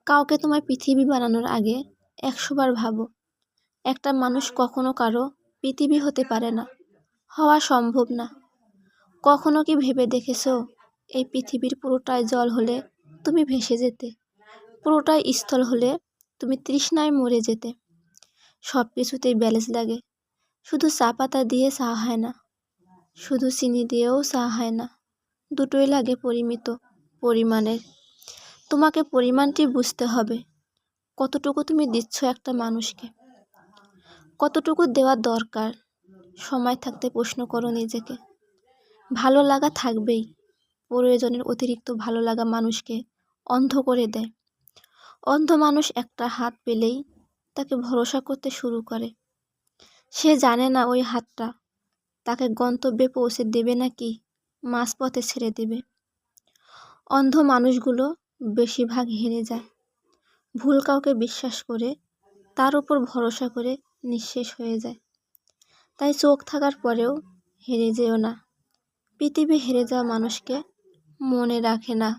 কাউকে তোমার পৃথিবী বানানোর আগে 100 বার ভাবো। একটা মানুষ কখনো কারো পৃথিবী হতে পারে না, হওয়া সম্ভব না। কখনো কি ভেবে দেখেছো, এই পৃথিবীর পুরোটাই জল হলে তুমি ভেসে যেতে, পুরোটাই স্থল হলে তুমি তৃষ্ণায় মরে যেতে। সব কিছুতেই ব্যালেন্স লাগে। শুধু চা পাতা দিয়ে চা হয় না, শুধু চিনি দিয়েও চা হয় না। দুটোই লাগে পরিমিত পরিমাণের। তোমাকে পরিমাণটি বুঝতে হবে। কতটুকু তুমি দিচ্ছ একটা মানুষকে, কতটুকু দেওয়া দরকার। সময় থাকতে প্রশ্ন করো নিজেকে। ভালো লাগা থাকবেই, প্রয়োজনের অতিরিক্ত ভালো লাগা মানুষকে অন্ধ করে দেয়। অন্ধ মানুষ একটা হাত পেলেই তাকে ভরসা করতে শুরু করে। সে জানে না ওই হাতটা তাকে গন্তব্যে পৌঁছে দেবে নাকি মাঝপথে ছেড়ে দেবে। অন্ধ মানুষগুলো বেশিরভাগ হেরে যায়। ভুল কাউকে বিশ্বাস করে তার উপর ভরসা করে নিঃশেষ হয়ে যায়। তাই চোখ থাকার পরেও হেরে যেও না। পৃথিবী হেরে যাওয়া মানুষকে মনে রাখে না।